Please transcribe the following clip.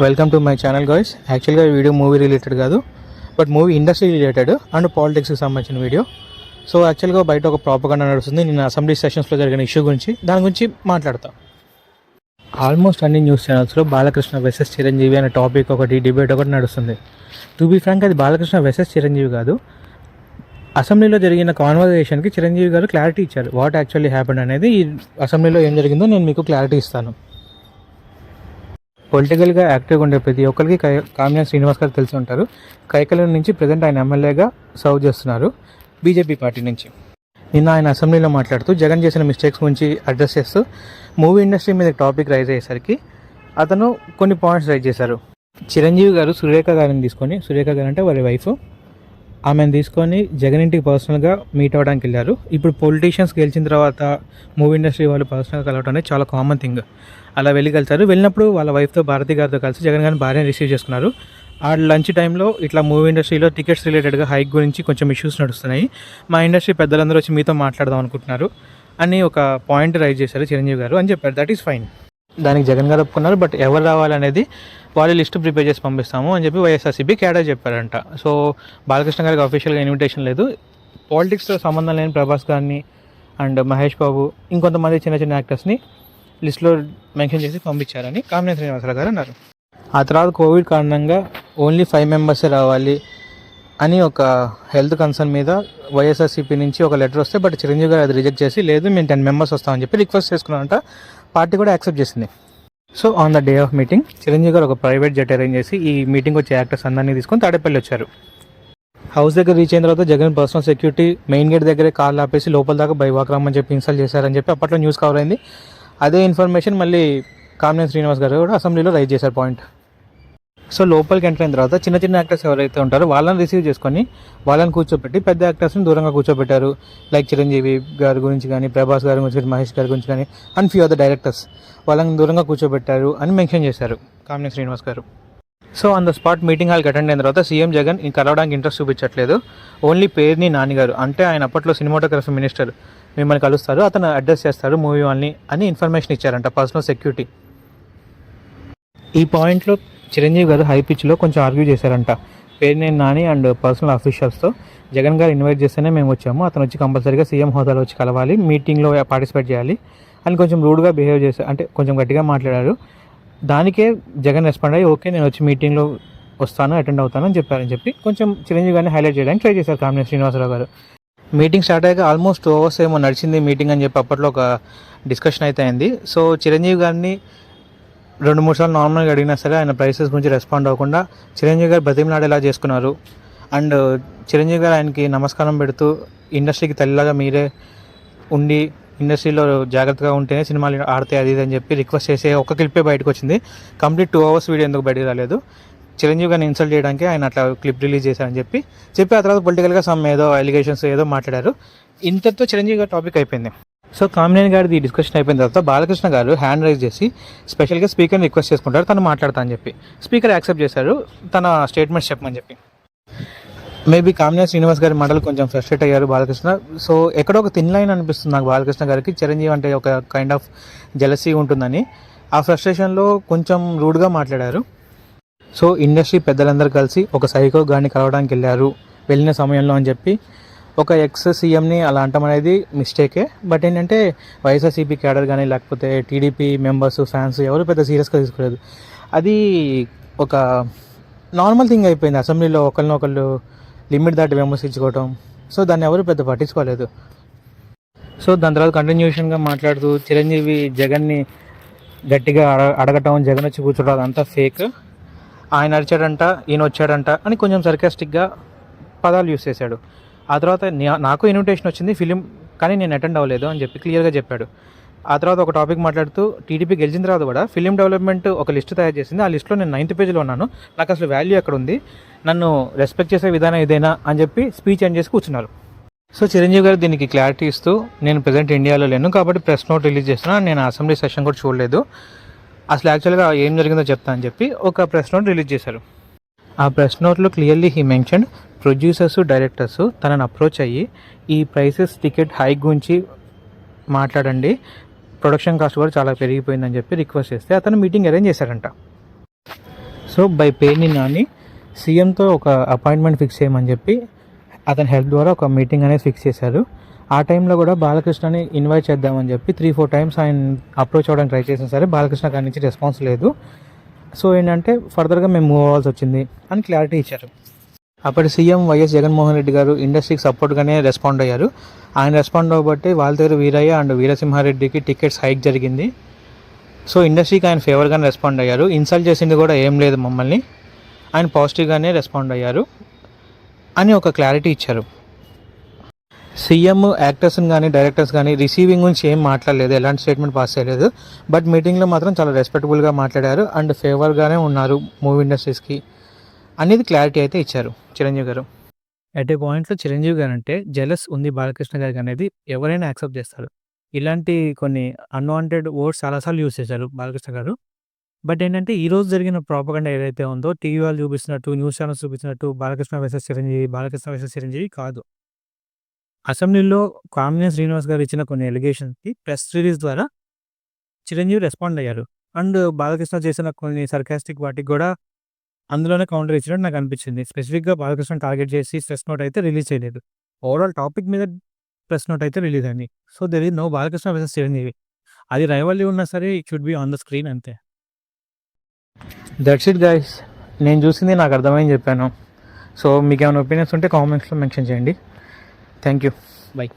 Welcome to my channel guys. యాక్చువల్గా ఈ video movie related కాదు, but movie industry related and పాలిటిక్స్కి సంబంధించిన వీడియో. సో యాక్చువల్గా బయట ఒక ప్రాపగండా నడుస్తుంది నిన్న అసెంబ్లీ సెషన్స్లో జరిగిన ఇష్యూ గురించి. దాని గురించి మాట్లాడతాం. ఆల్మోస్ట్ అన్ని న్యూస్ ఛానల్స్లో బాలకృష్ణ వెసెస్ చిరంజీవి అనే టాపిక్ ఒకటి, డిబేట్ ఒకటి నడుస్తుంది. టు బీ ఫ్రాంక్, అది బాలకృష్ణ వెసెస్ చిరంజీవి కాదు. అసెంబ్లీలో జరిగిన కాన్వర్జేషన్కి చిరంజీవి గారు క్లారిటీ ఇచ్చారు. వాట్ యాక్చువల్లీ హ్యాపెండ్ అనేది, ఈ అసెంబ్లీలో ఏం జరిగిందో నేను మీకు క్లారిటీ ఇస్తాను. పొలిటికల్గా యాక్టివ్గా ఉండే ప్రతి ఒక్కరికి కామినేని శ్రీనివాస్ గారు తెలిసి ఉంటారు. కైకలూరు నుంచి ప్రజెంట్ ఆయన ఎమ్మెల్యేగా సర్వ్ చేస్తున్నారు బీజేపీ పార్టీ నుంచి. నిన్న ఆయన అసెంబ్లీలో మాట్లాడుతూ జగన్ చేసిన మిస్టేక్స్ గురించి అడ్రస్ చేస్తూ మూవీ ఇండస్ట్రీ మీద టాపిక్ రైజ్ అయ్యేసరికి అతను కొన్ని పాయింట్స్ రైజ్ చేశారు. చిరంజీవి గారు సురేఖ గారిని తీసుకొని, సురేఖ గారు అంటే వారి వైఫ్, ఆమెను తీసుకొని జగన్ ఇంటికి పర్సనల్గా మీట్ అవ్వడానికి వెళ్ళారు. ఇప్పుడు పొలిటీషియన్స్ గెలిచిన తర్వాత మూవీ ఇండస్ట్రీ వాళ్ళు పర్సనల్గా కలవడం అనేది చాలా కామన్ థింగ్. అలా వెళ్ళి కలిసారు. వెళ్ళినప్పుడు వాళ్ళ వైఫ్తో, భారతి గారితో కలిసి జగన్ గారిని భార్యను రిసీవ్ చేసుకున్నారు. ఆ లంచ్ టైంలో ఇట్లా మూవీ ఇండస్ట్రీలో టికెట్స్ రిలేటెడ్గా హైక్ గురించి కొంచెం ఇష్యూస్ నడుస్తున్నాయి, మా ఇండస్ట్రీ పెద్దలందరూ వచ్చి మీతో మాట్లాడదాం అనుకుంటున్నారు అని ఒక పాయింట్ రైజ్ చేశారు చిరంజీవి గారు అని చెప్పారు. That is fine. దానికి జగన్ గారు ఒప్పుకున్నారు. బట్ ఎవరు రావాలనేది వాళ్ళు లిస్టు ప్రిపేర్ చేసి పంపిస్తాము అని చెప్పి వైఎస్ఆర్సీపీ క్యాడర్ చెప్పారంట. సో బాలకృష్ణ గారికి అఫీషియల్గా ఇన్విటేషన్ లేదు. పాలిటిక్స్తో సంబంధం లేని ప్రభాస్ గారిని అండ్ మహేష్ బాబు, ఇంకొంతమంది చిన్న చిన్న యాక్టర్స్ని లిస్టులో మెన్షన్ చేసి పంపించారని కామినేని శ్రీనివాసరావు గారు అన్నారు. ఆ తర్వాత కోవిడ్ కారణంగా ఓన్లీ 5 మెంబర్సే రావాలి అని ఒక హెల్త్ కన్సర్న్ మీద వైఎస్ఆర్సీపీ నుంచి ఒక లెటర్ వస్తే, బట్ చిరంజీవి గారు అది రిజెక్ట్ చేసి, లేదు మేము 10 మెంబర్స్ వస్తామని చెప్పి రిక్వెస్ట్ చేసుకున్నారంట. పార్టీ కూడా యాక్సెప్ట్ చేసింది. So on the day of meeting Chiranjeevi గారు ఒక ప్రైవేట్ జెట్ అరేంజ్ చేసి ఈ మీటింగ్ వచ్చే యాక్టర్స్ అందరినీ తీసుకొని తాడేపల్లి వచ్చారు. హౌస్ దగ్గర రీచ్ అయిన తర్వాత Jagan personal security main gate దగ్గరే కార్లు ఆపేసి లోపల దాకా బైవాక్ రమ్మని చెప్పి ఇన్సల్ట్ చేశారని చెప్పి అప్పట్లో న్యూస్ కవర్ అయింది. అదే ఇన్ఫర్మేషన్ మళ్ళీ కామినేని శ్రీనివాస్ గారు కూడా అసెంబ్లీలో రైజ్ చేశారు పాయింట్. సో లోపలికి ఎంటర్ అయిన తర్వాత చిన్న చిన్న యాక్టర్స్ ఎవరైతే ఉంటారో వాళ్ళని రిసీవ్ చేసుకొని వాళ్ళని కూర్చోబెట్టి పెద్ద యాక్టర్స్ని దూరంగా కూర్చోబెట్టారు. లైక్ చిరంజీవి గారి గురించి కానీ, ప్రభాస్ గారి గురించి, మహేష్ గారి గురించి కానీ, అండ్ ఫ్యూ అదర్ డైరెక్టర్స్ వాళ్ళని దూరంగా కూర్చోబెట్టారు అని మెన్షన్ చేశారు కామినేని శ్రీనివాస్ గారు. So on the spot meeting హాల్కి అటెండ్ అయిన తర్వాత సీఎం జగన్ కలవడానికి ఇంట్రెస్ట్ చూపించట్లేదు. ఓన్లీ పేరుని నాని గారు, అంటే ఆయన అప్పట్లో సినిమాటోగ్రఫీ మినిస్టర్, మిమ్మల్ని కలుస్తారు, అతను అడ్రస్ చేస్తారు మూవీ వాళ్ళని అని ఇన్ఫర్మేషన్ ఇచ్చారంట పర్సనల్ సెక్యూరిటీ. ఈ పాయింట్లో చిరంజీవి గారు హై పిచ్లో కొంచెం ఆర్గ్యూ చేశారంట. పేరునేని నాని అండ్ పర్సనల్ అఫీషియల్స్తో జగన్ గారు ఇన్వైట్ చేస్తేనే మేము వచ్చాము, అతను వచ్చి కంపల్సరీగా సీఎం హోదాలో వచ్చి కలవాలి, మీటింగ్లో పార్టిసిపేట్ చేయాలి అని కొంచెం రూడ్గా బిహేవ్ చేశారు, అంటే కొంచెం గట్టిగా మాట్లాడారు. దానికే జగన్ రెస్పాండ్ అయ్యి ఓకే నేను వచ్చి మీటింగ్లో వస్తాను, అటెండ్ అవుతాను అని చెప్పారని చెప్పి కొంచెం చిరంజీవి గారిని హైలైట్ చేయడానికి ట్రై చేశారు కామినేని శ్రీనివాసరావు గారు. మీటింగ్ స్టార్ట్ అయ్యాక ఆల్మోస్ట్ 2 hours ఏమో నడిచింది మీటింగ్ అని చెప్పి అప్పట్లో ఒక డిస్కషన్ అయితే అయింది. సో చిరంజీవి గారిని 2-3 సార్లు నార్మల్గా అడిగినా సరే ఆయన ప్రైసెస్ గురించి రెస్పాండ్ అవ్వకుండా చిరంజీవి గారు బతిమలాడేలా చేసుకున్నారు. అండ్ చిరంజీవి గారు ఆయనకి నమస్కారం పెడుతూ ఇండస్ట్రీకి తల్లిలాగా మీరే ఉండి ఇండస్ట్రీలో జాగ్రత్తగా ఉంటేనే సినిమాలు ఆడితే అది అని చెప్పి రిక్వెస్ట్ చేసే ఒక క్లిప్పే బయటకు వచ్చింది. కంప్లీట్ 2 hours వీడియో ఎందుకు బయటకు రాలేదు, చిరంజీవి గారిని ఇన్సల్ట్ చేయడానికి ఆయన అట్లా క్లిప్ రిలీజ్ చేశారని చెప్పి ఆ తర్వాత పొలిటికల్గా సమ్ ఏదో అలిగేషన్స్ ఏదో మాట్లాడారు. ఇంతతో చిరంజీవి గారి టాపిక్ అయిపోయింది. సో కామినేని గారిది డిస్కషన్ అయిపోయిన తర్వాత బాలకృష్ణ గారు హ్యాండ్ రైజ్ చేసి స్పెషల్గా స్పీకర్ని రిక్వెస్ట్ చేసుకుంటారు తను మాట్లాడతా అని చెప్పి. స్పీకర్ యాక్సెప్ట్ చేశారు తన స్టేట్మెంట్స్ చెప్పమని చెప్పి. మేబీ కామినేని శ్రీనివాస్ గారి మాటలు కొంచెం ఫ్రస్ట్రేట్ అయ్యారు బాలకృష్ణ. సో ఎక్కడో ఒక థిన్ లైన్ అనిపిస్తుంది నాకు బాలకృష్ణ గారికి, చిరంజీవి అంటే ఒక కైండ్ ఆఫ్ జెలసీ ఉంటుందని. ఆ ఫ్రస్ట్రేషన్లో కొంచెం రూడ్గా మాట్లాడారు. సో ఇండస్ట్రీ పెద్దలందరూ కలిసి ఒక సైకో గారిని కలవడానికి వెళ్ళిన సమయంలో అని చెప్పి ఒక ఎక్స్ సీఎంని అలా అంటాం అనేది మిస్టేకే. బట్ ఏంటంటే వైఎస్ఆర్సీపీ క్యాడర్ కానీ లేకపోతే టీడీపీ మెంబర్స్, ఫ్యాన్స్ ఎవరు పెద్ద సీరియస్గా తీసుకోలేదు. అది ఒక నార్మల్ థింగ్ అయిపోయింది అసెంబ్లీలో ఒకరినొకళ్ళు లిమిట్ దాటి విమర్శించుకోవటం. సో దాన్ని ఎవరు పెద్ద పట్టించుకోలేదు. సో దాని తర్వాత కంటిన్యూషన్గా మాట్లాడుతూ చిరంజీవి జగన్ని గట్టిగా అడగటం, జగన్ వచ్చి కూర్చోవడం అదంతా ఫేక్, ఆయన అరిచాడంట, ఈయన వచ్చాడంట అని కొంచెం సర్కాస్టిక్గా పదాలు యూస్ చేశాడు. ఆ తర్వాత నాకు ఇన్విటేషన్ వచ్చింది ఫిలిం, కానీ నేను అటెండ్ అవ్వలేదు అని చెప్పి క్లియర్గా చెప్పాడు. ఆ తర్వాత ఒక టాపిక్ మాట్లాడుతూ టీడీపీ గెలిచిన తర్వాత కూడా ఫిలిం డెవలప్మెంట్ ఒక లిస్ట్ తయారు చేసింది, ఆ లిస్ట్లో నేను 9th పేజీలో ఉన్నాను, నాకు అసలు వాల్యూ ఎక్కడ ఉంది, నన్ను రెస్పెక్ట్ చేసే విధానం ఇదేనా అని చెప్పి స్పీచ్ ఎండ్ చేసి కూర్చున్నారు. సో చిరంజీవి గారు దీనికి క్లారిటీ ఇస్తూ నేను ప్రజెంట్ ఇండియాలో లేను కాబట్టి ప్రెస్ నోట్ రిలీజ్ చేస్తున్నాను, నేను అసెంబ్లీ సెషన్ కూడా చూడలేదు, అసలు యాక్చువల్గా ఏం జరిగిందో చెప్తా అని చెప్పి ఒక ప్రెస్ నోట్ రిలీజ్ చేశారు. ఆ ప్రెస్ నోట్లో clearly he mention producers, directors తనని అప్రోచ్ అయ్యి ఈ ప్రైసెస్ టికెట్ హైక్ గురించి మాట్లాడండి, ప్రొడక్షన్ కాస్ట్ కూడా చాలా పెరిగిపోయిందని చెప్పి రిక్వెస్ట్ చేస్తే అతను మీటింగ్ అరేంజ్ చేశారంట. సో బై పేర్ని నాని సీఎంతో ఒక అపాయింట్మెంట్ ఫిక్స్ చేయమని చెప్పి అతని హెల్ప్ ద్వారా ఒక మీటింగ్ అనేది ఫిక్స్ చేశారు. ఆ టైంలో కూడా బాలకృష్ణని ఇన్వైట్ చేద్దామని చెప్పి 3-4 టైమ్స్ ఆయన అప్రోచ్ అవ్వడానికి ట్రై చేసిన సరే బాలకృష్ణ గారి నుంచి రెస్పాన్స్ లేదు. సో ఏంటంటే ఫర్దర్గా మేము మూవ్ అవ్వాల్సి వచ్చింది అని క్లారిటీ ఇచ్చారు. అప్పటి సీఎం వైఎస్ జగన్మోహన్ రెడ్డి గారు ఇండస్ట్రీకి సపోర్ట్గానే రెస్పాండ్ అయ్యారు. ఆయన రెస్పాండ్ అవ్వబట్టి వాల్తేరు వీరయ్య అండ్ వీరసింహారెడ్డికి టికెట్స్ హైక్ జరిగింది. సో ఇండస్ట్రీకి ఆయన ఫేవర్గానే రెస్పాండ్ అయ్యారు. ఇన్సల్ట్ చేసింది కూడా ఏం లేదు మమ్మల్ని, ఆయన పాజిటివ్గానే రెస్పాండ్ అయ్యారు అని ఒక క్లారిటీ ఇచ్చారు. సీఎం యాక్టర్స్ని కానీ డైరెక్టర్స్ కానీ రిసీవింగ్ గురించి ఏం మాట్లాడలేదు, ఎలాంటి స్టేట్మెంట్ పాస్ చేయలేదు. బట్ మీటింగ్లో మాత్రం చాలా రెస్పెక్టబుల్గా మాట్లాడారు అండ్ ఫేవర్గానే ఉన్నారు మూవీ ఇండస్ట్రీస్కి అనేది క్లారిటీ అయితే ఇచ్చారు చిరంజీవి గారు. అట్ ఏ పాయింట్లో చిరంజీవి గారు అంటే జెలస్ ఉంది బాలకృష్ణ గారికి అనేది ఎవరైనా యాక్సెప్ట్ చేస్తారు. ఇలాంటి కొన్ని అన్వాంటెడ్ వర్డ్స్ చాలాసార్లు యూజ్ చేశారు బాలకృష్ణ గారు. బట్ ఏంటంటే ఈరోజు జరిగిన ప్రాపగండా ఏదైతే ఉందో టీవీ వాళ్ళు చూపిస్తున్నట్టు, న్యూస్ ఛానల్స్ చూపిస్తున్నట్టు బాలకృష్ణ వర్సెస్ చిరంజీవి, బాలకృష్ణ వర్సెస్ చిరంజీవి కాదు. అసెంబ్లీలో కామినేని శ్రీనివాస్ గారు ఇచ్చిన కొన్ని ఎలిగేషన్స్కి ప్రెస్ రిలీజ్ ద్వారా చిరంజీవి రెస్పాండ్ అయ్యారు. అండ్ బాలకృష్ణ చేసిన కొన్ని సర్కాస్టిక్ వాటికి కూడా అందులోనే కౌంటర్ ఇచ్చినట్టు నాకు అనిపించింది. స్పెసిఫిక్గా బాలకృష్ణ టార్గెట్ చేసి ప్రెస్ నోట్ అయితే రిలీజ్ చేయలేదు. ఓవరాల్ టాపిక్ మీద ప్రెస్ నోట్ అయితే రిలీజ్ అయింది. So there is no Balakrishna versus Chiranjeevi. అది రైవల్లీ ఉన్నా సరే it should be on the screen అంతే. That's it guys. నేను చూసింది నాకు అర్థమైంది చెప్పాను. సో మీకు ఏమైనా ఒపీనియన్స్ ఉంటే కామెంట్స్లో మెన్షన్ చేయండి. Thank you. బై.